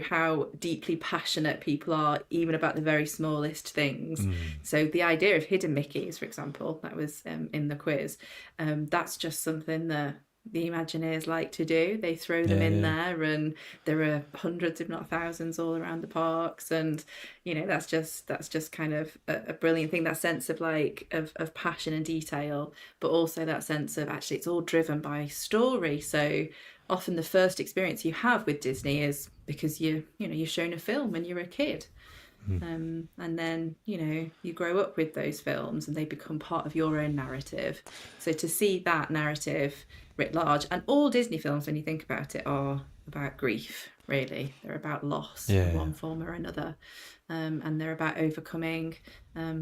how deeply passionate people are even about the very smallest things. So the idea of hidden Mickeys, for example, that was in the quiz, that's just something that the Imagineers like to do. They throw them in there, and there are hundreds, if not thousands, all around the parks. And that's just kind of a brilliant thing. That sense of of passion and detail, but also that sense of actually it's all driven by story. So often the first experience you have with Disney is because you're shown a film when you're a kid. And then you grow up with those films and they become part of your own narrative. So to see that narrative writ large, and all Disney films, when you think about it, are about grief, really. They're about loss Yeah. in one form or another, and they're about overcoming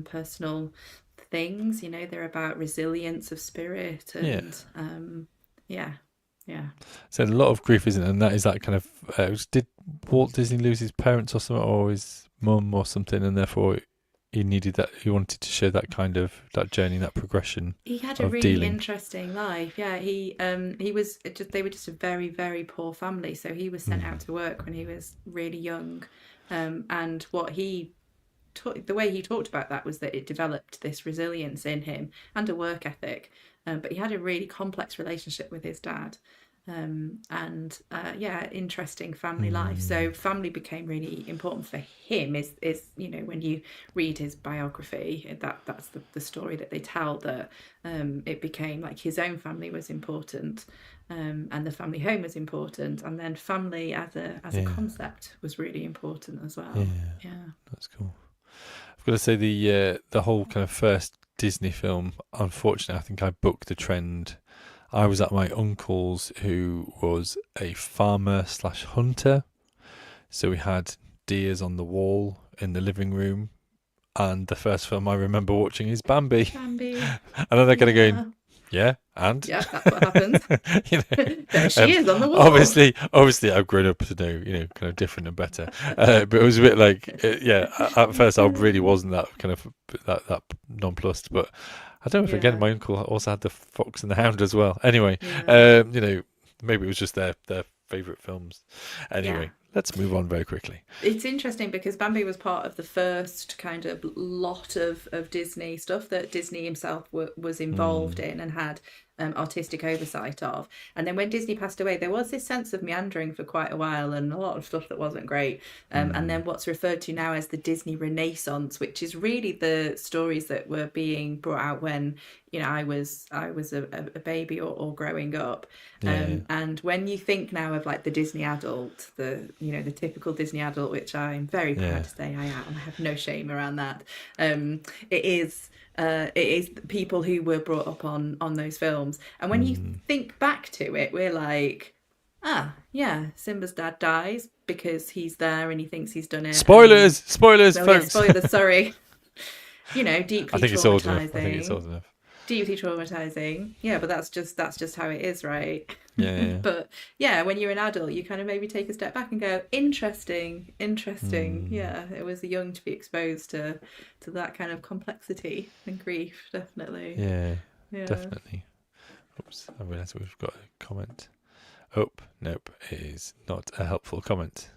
personal things. You know, they're about resilience of spirit, and yeah. So a lot of grief, isn't it? And that is that kind of. Did Walt Disney lose his parents or something, or his mum or something, and therefore he needed that. He wanted to show that kind of that journey, that progression. He had a really interesting life. Yeah, he was just, they were just a very, very poor family. So he was sent out to work when he was really young, and the way he talked about that was that it developed this resilience in him and a work ethic. But he had a really complex relationship with his dad. Interesting family life. So family became really important for him. Is when you read his biography, that's the story that they tell, that it became like his own family was important, and the family home was important, and then family as a concept was really important as well. Yeah, That's cool. I've got to say the whole kind of first Disney film, unfortunately, I think I booked the trend. I was at my uncle's, who was a farmer/hunter. So we had deers on the wall in the living room. And the first film I remember watching is Bambi. And then they're kind of going, yeah, and? Yeah, that's what happens. There she is on the wall. Obviously, I've grown up to know, kind of different and better. But it was a bit like, at first I really wasn't that kind of that nonplussed. But I don't know if, again, my uncle also had the Fox and the Hound as well. Anyway, maybe it was just their favourite films. Anyway. Let's move on very quickly. It's interesting because Bambi was part of the first kind of lot of Disney stuff that Disney himself was involved in and had artistic oversight of. And then when Disney passed away, there was this sense of meandering for quite a while and a lot of stuff that wasn't great. And then what's referred to now as the Disney Renaissance, which is really the stories that were being brought out when I was a baby or growing up. And when you think now of like the Disney adult, the typical Disney adult, which I'm very proud to say I am, I have no shame around that. It is people who were brought up on those films, and when you think back to it, we're like, Simba's dad dies because he's there and he thinks he's done it. Spoilers, folks. Spoilers, sorry. Deeply I think it's old enough. Deeply traumatizing. Yeah, but that's just how it is, right? Yeah. But when you're an adult, you kind of maybe take a step back and go, interesting. Yeah, it was young to be exposed to that kind of complexity and grief, definitely. Yeah. Definitely. Oops, I realised we've got a comment. Oh, nope, it is not a helpful comment.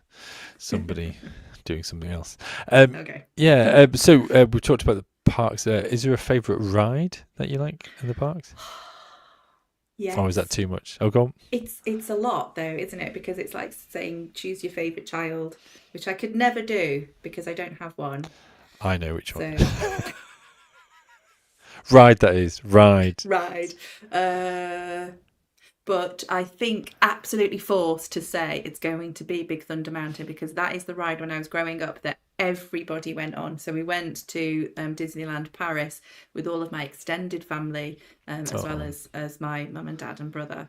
Somebody doing something else. Okay. Yeah, so we talked about the parks there. Is there a favourite ride that you like in the parks? Yes. Or is that too much? Oh, go on. It's a lot though, isn't it? Because it's like saying choose your favourite child, which I could never do because I don't have one. I know which one. Ride, that is. Ride. But I think absolutely forced to say it's going to be Big Thunder Mountain, because that is the ride when I was growing up that everybody went on. So we went to Disneyland Paris with all of my extended family, as well as my mum and dad and brother.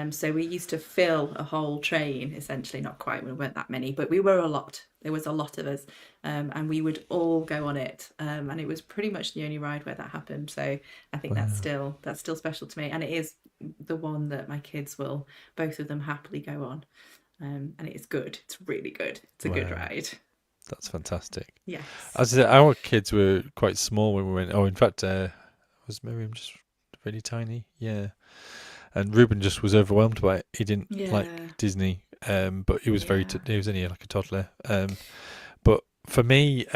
So we used to fill a whole train, essentially. Not quite, we weren't that many, but we were a lot. There was a lot of us, and we would all go on it. And it was pretty much the only ride where that happened. So I think that's still special to me, and it is the one that my kids will, both of them, happily go on. And it is good. It's really good. It's a good ride. That's fantastic. Yes. As I said, our kids were quite small when we went. Oh, in fact, was Miriam just really tiny? Yeah. And Ruben just was overwhelmed by it. He didn't like Disney, but he was he was only like a toddler. But for me,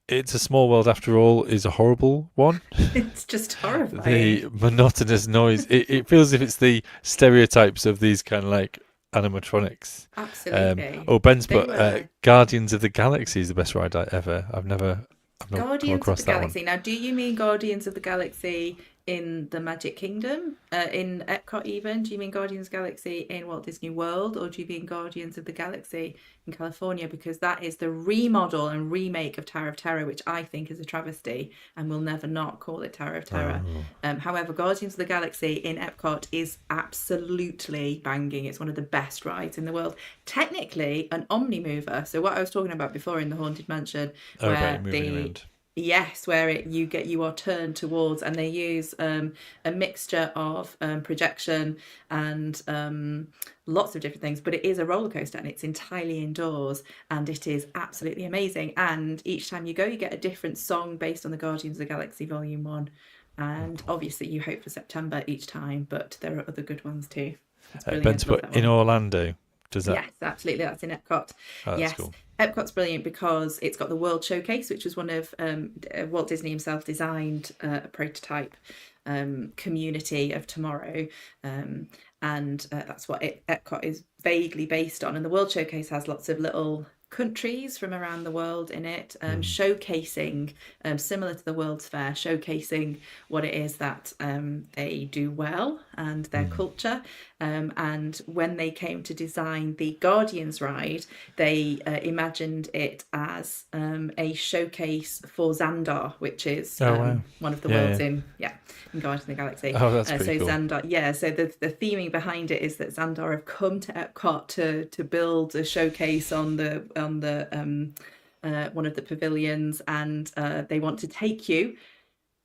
It's a Small World After All is a horrible one. It's just horrifying. The monotonous noise. It feels as if it's the stereotypes of these kind of like animatronics. Absolutely. Ben's put Guardians of the Galaxy is the best ride ever. I've not come across of the that Galaxy. one. Now, do you mean Guardians of the Galaxy in the Magic Kingdom, in Epcot even? Do you mean Guardians of the Galaxy in Walt Disney World, or do you mean Guardians of the Galaxy in California? Because that is the remodel and remake of Tower of Terror, which I think is a travesty and will never not call it Tower of Terror. However, Guardians of the Galaxy in Epcot is absolutely banging. It's one of the best rides in the world. Technically an omni-mover. So what I was talking about before in the Haunted Mansion, where around. Yes, where you are turned towards, and they use a mixture of projection and lots of different things, but it is a roller coaster and it's entirely indoors and it is absolutely amazing. And each time you go, you get a different song based on the Guardians of the Galaxy Volume 1. And obviously you hope for September each time, but there are other good ones too. Ben's put in Orlando. Does that? Yes, absolutely. That's in Epcot. Oh, that's yes. cool. Epcot's brilliant because it's got the World Showcase, which was one of Walt Disney himself designed a prototype community of tomorrow. And that's what Epcot is vaguely based on. And the World Showcase has lots of little countries from around the world in it, showcasing, similar to the World's Fair, showcasing what it is that they do well and their culture. And when they came to design the Guardians ride, they imagined it as a showcase for Xandar, which is one of the worlds in Guardians of the Galaxy. Oh, that's pretty cool. Xandar, so the theming behind it is that Xandar have come to Epcot to build a showcase on the one of the pavilions, and they want to take you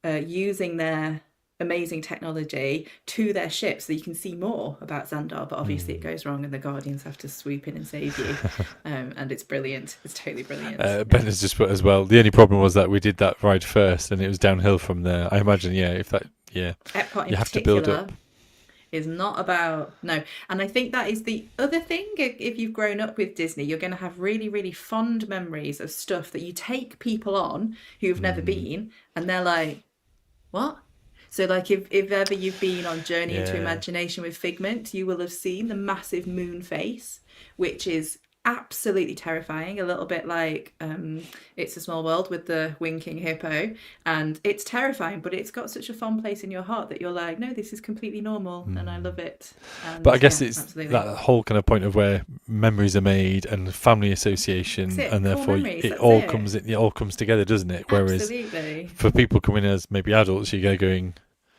using their amazing technology to their ship so that you can see more about Xandar, but obviously it goes wrong and the Guardians have to swoop in and save you. And it's brilliant. It's totally brilliant. Ben has just put as well, the only problem was that we did that ride first and it was downhill from there. I imagine Epcot you have to build up. Is not about and I think that is the other thing. If you've grown up with Disney, you're going to have really, really fond memories of stuff that you take people on who've never been, and they're like, what? So like if ever you've been on Journey into Imagination with Figment, you will have seen the massive moon face, which is absolutely terrifying, a little bit like It's a Small World with the winking hippo, and it's terrifying, but it's got such a fond place in your heart that you're like, no, this is completely normal and I love it. And, but I guess it's absolutely. that whole kind of point of where memories are made and family association, and therefore it all comes together, doesn't it? Whereas absolutely. For people coming as maybe adults, you're going,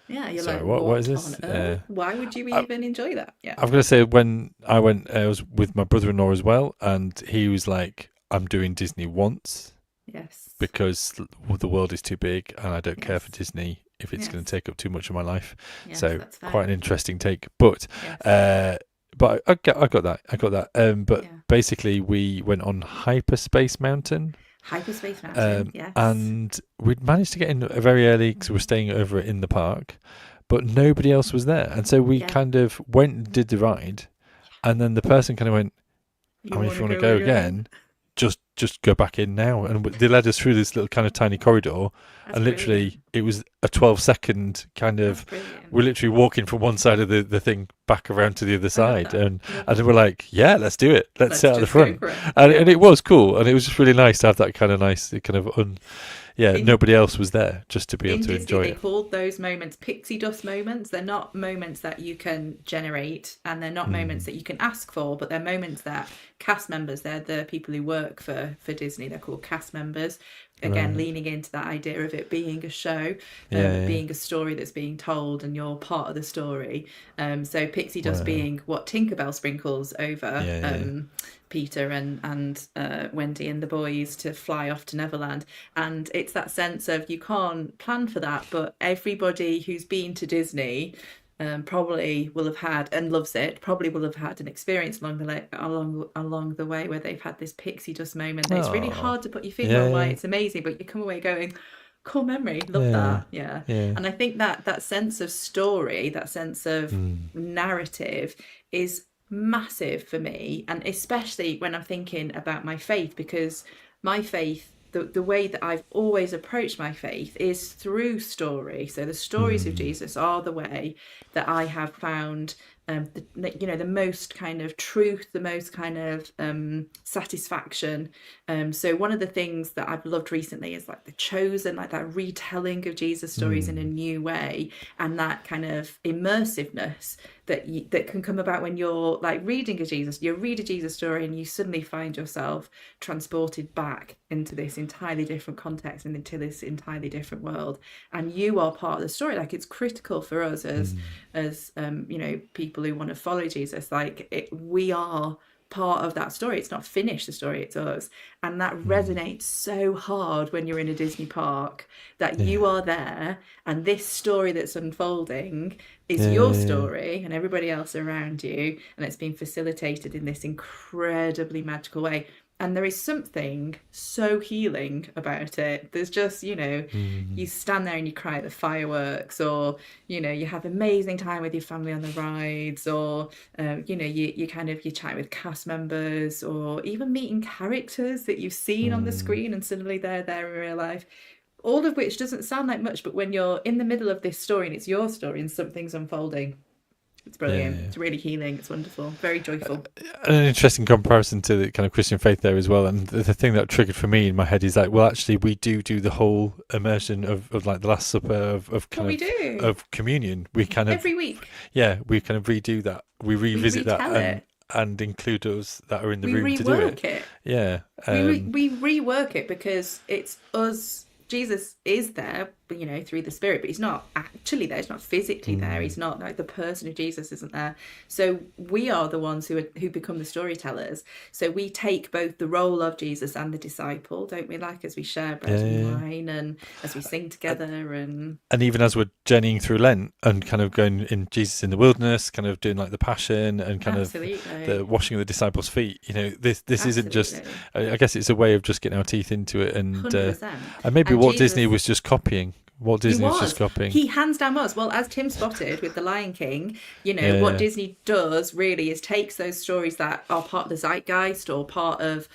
you're sorry, like, what is this? Why would you even enjoy that? Yeah, I'm going to say when I went, I was with my brother-in-law as well, and he was like, I'm doing Disney once. Yes. Because the world is too big and I don't care for Disney if it's going to take up too much of my life. Yes, so quite an interesting take. But I got that. But basically we went on Hyperspace Mountain. Yes. And we'd managed to get in very early because we were staying over in the park, but nobody else was there. And so we kind of went and did the ride, and then the person kind of went, if you want to go again, just go back in now. And they led us through this little kind of tiny corridor. That's and literally brilliant. It was a 12-second kind of, we're literally walking from one side of the thing back around to the other side. And then we're like, yeah, let's do it. Let's sit at the front. And it was cool. And it was just really nice to have that kind of nobody else was there just to be able to Disney, enjoy it. They called those moments pixie dust moments. They're not moments that you can generate, and they're not moments that you can ask for, but they're moments that cast members, they're the people who work for Disney, they're called cast members. Again, leaning into that idea of it being a show, being a story that's being told, and you're part of the story. So pixie dust being what Tinkerbell sprinkles over Peter and Wendy and the boys to fly off to Neverland. And it's that sense of you can't plan for that, but everybody who's been to Disney probably will have had, and loves it, probably will have had an experience along the way where they've had this pixie dust moment. It's really hard to put your finger on why it's amazing, but you come away going, cool memory, love that. And I think that sense of story, that sense of narrative is massive for me, and especially when I'm thinking about my faith, because my faith, the way that I've always approached my faith is through story. So the stories of Jesus are the way that I have found the most kind of truth, the most kind of satisfaction. So one of the things that I've loved recently is like The Chosen, like that retelling of Jesus stories in a new way, and that kind of immersiveness that can come about when you're like reading a Jesus story and you suddenly find yourself transported back into this entirely different context and into this entirely different world, and you are part of the story. Like, it's critical for us as people who want to follow Jesus. Like, we are part of that story. It's not finished, the story, it's us. And that resonates so hard when you're in a Disney park, that you are there and this story that's unfolding is your story and everybody else around you, and it's been facilitated in this incredibly magical way. And there is something so healing about it. There's just, you stand there and you cry at the fireworks, or, you have amazing time with your family on the rides, or, you chat with cast members, or even meeting characters that you've seen on the screen and suddenly they're there in real life. All of which doesn't sound like much, but when you're in the middle of this story and it's your story and something's unfolding, it's brilliant. It's really healing. It's wonderful. Very joyful. An interesting comparison to the kind of Christian faith there as well. And the thing that triggered for me in my head is like, well, actually, we do the whole immersion of like the Last Supper of communion. We kind of every week. Yeah, we kind of redo that. We revisit that and include those that are in the room to do it. Yeah, we rework it because it's us. Jesus is there, through the Spirit, but he's not actually there. He's not physically there. He's not like the person of Jesus isn't there. So we are the ones who become the storytellers. So we take both the role of Jesus and the disciple, don't we? Like, as we share bread and wine, and as we sing together, and even as we're journeying through Lent and kind of going in Jesus in the wilderness, kind of doing like the Passion and kind of the washing of the disciples' feet. This isn't just. I guess it's a way of just getting our teeth into it, and maybe Walt Disney was just copying. Walt Disney was just copying. He hands down was. Well, as Tim spotted with The Lion King, what Disney does really is takes those stories that are part of the zeitgeist, or part of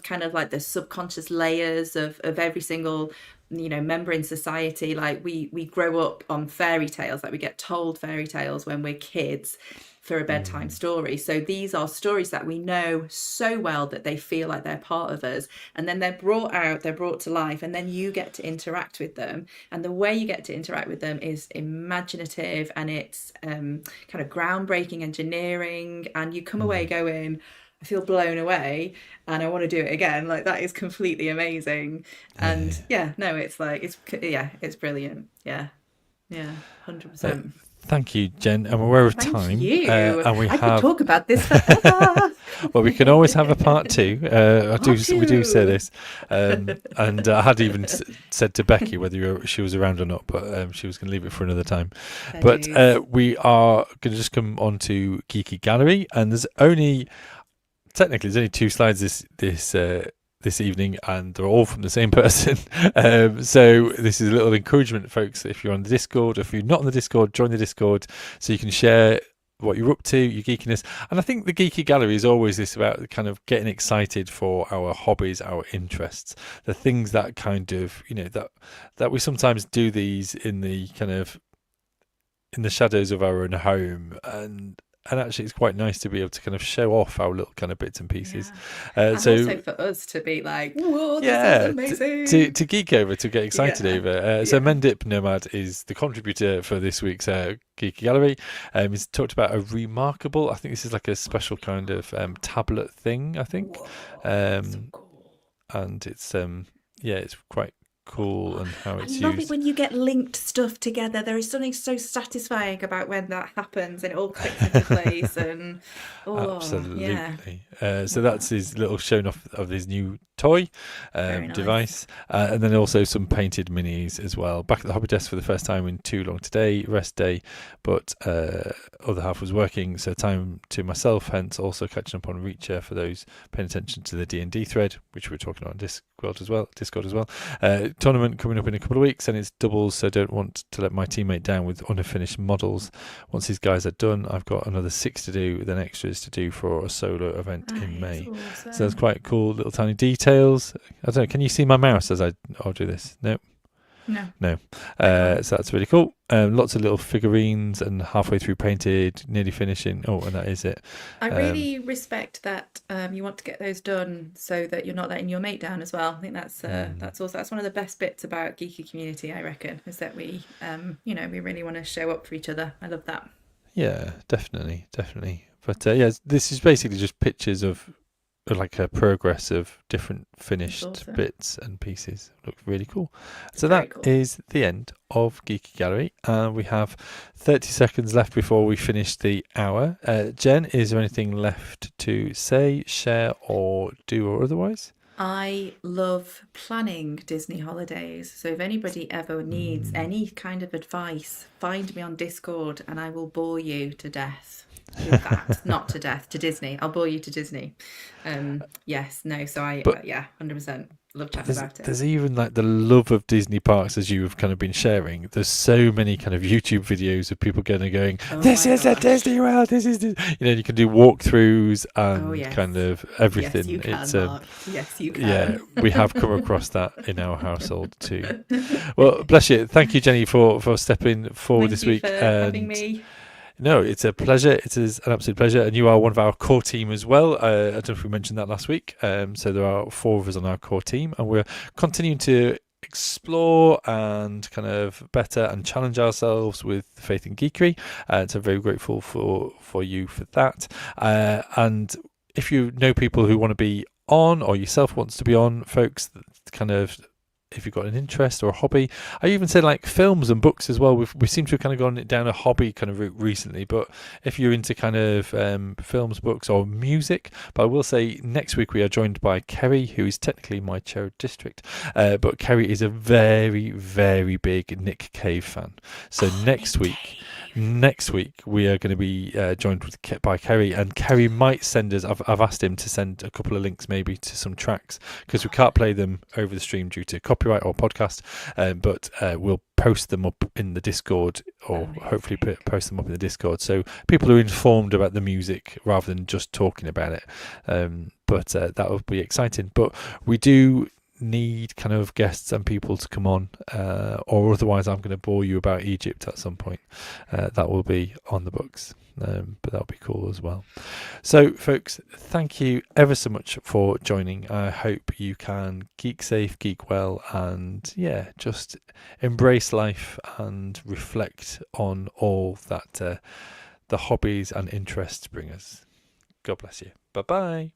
kind of like the subconscious layers of every single member in society. Like, we grow up on fairy tales, like we get told fairy tales when we're kids for a bedtime story. So these are stories that we know so well that they feel like they're part of us, and then they're brought to life, and then you get to interact with them. And the way you get to interact with them is imaginative, and it's kind of groundbreaking engineering, and you come away going, I feel blown away and I want to do it again. Like, that is completely amazing. And it's brilliant. Yeah 100%. Thank you, Jen. And we're aware of time. Thank you. And I could talk about this forever. Well, we can always have a part two. We do say this. And I had even said to Becky whether she was around or not, but she was going to leave it for another time. But we are going to just come on to Geeky Gallery, and there's only 2 slides this evening, and they're all from the same person. So this is a little encouragement, folks. If you're on the Discord, or if you're not on the Discord, join the Discord so you can share what you're up to, your geekiness. And I think the Geeky Gallery is always this about kind of getting excited for our hobbies, our interests, the things that kind of, that we sometimes do these in the kind of in the shadows of our own home, and actually it's quite nice to be able to kind of show off our little kind of bits and pieces. And also for us to be like, whoa, this is amazing. To geek over, to get excited over. So Mendip Nomad is the contributor for this week's Geeky Gallery. He's talked about a remarkable, I think this is like a special kind of tablet thing, I think. So cool. And it's it's quite cool, and how it's used. I love it when you get linked stuff together. There is something so satisfying about when that happens and it all clicks into place. And absolutely. So that's his little showing off of his new toy device, and then also some painted minis as well. Back at the hobby desk for the first time in too long today, rest day, but other half was working, so time to myself, hence also catching up on Reacher for those paying attention to the D&D thread, which we're talking about on Discord as well. Tournament coming up in a couple of weeks, and it's doubles, so don't want to let my teammate down with unfinished models. Once these guys are done, I've got another 6 to do, then extras to do for a solo event in May. Awesome. So that's quite cool, little tiny details. I don't know, can you see my mouse as I'll do this? No. So that's really cool. lots of little figurines and halfway through painted, nearly finishing. Oh, and that is it. I really respect that you want to get those done so that you're not letting your mate down as well. I think that's one of the best bits about Geeky Community, I reckon, is that we we really want to show up for each other. I love that. Yeah, definitely. But yeah, this is basically just pictures of like a progress of different finished bits and pieces. Looks really cool. So that is the end of Geeky Gallery. We have 30 seconds left before we finish the hour. Jen, is there anything left to say, share, or do, or otherwise? I love planning Disney holidays. So if anybody ever needs any kind of advice, find me on Discord and I will bore you to death. With that, not to death, to Disney. I'll bore you to Disney. Yes, no, so 100% love chatting about it. There's even like the love of Disney parks, as you've kind of been sharing. There's so many kind of YouTube videos of people going, this is a Disney World, this is, you can do walkthroughs and kind of everything. Yes, you can, Mark. Yes, you can. Yeah, we have come across that in our household too. Well, bless you. Thank you, Jenny, for stepping forward this week. Thank you for having me. No, it's a pleasure. It is an absolute pleasure. And you are one of our core team as well. I don't know if we mentioned that last week. So there are 4 of us on our core team, and we're continuing to explore and kind of better and challenge ourselves with Faith and Geekery. So very grateful for you for that. And if you know people who want to be on, or yourself wants to be on, folks, kind of, if you've got an interest or a hobby, I even say like films and books as well. We seem to have kind of gone down a hobby kind of route recently, but if you're into kind of films, books, or music, but I will say next week we are joined by Kerry, who is technically my chair of district, but Kerry is a very, very big Nick Cave fan. So next week we are going to be joined by Kerry, and Kerry might send us, I've asked him to send a couple of links maybe to some tracks, because we can't play them over the stream due to copyright or podcast, but we'll post them up in the Discord, or hopefully post them up in the Discord, so people are informed about the music rather than just talking about it. But that will be exciting. But we do need kind of guests and people to come on, or otherwise I'm going to bore you about Egypt at some point. That will be on the books, but that'll be cool as well. So folks, thank you ever so much for joining. I hope you can geek safe, geek well, and just embrace life and reflect on all that the hobbies and interests bring us. God bless you. Bye bye.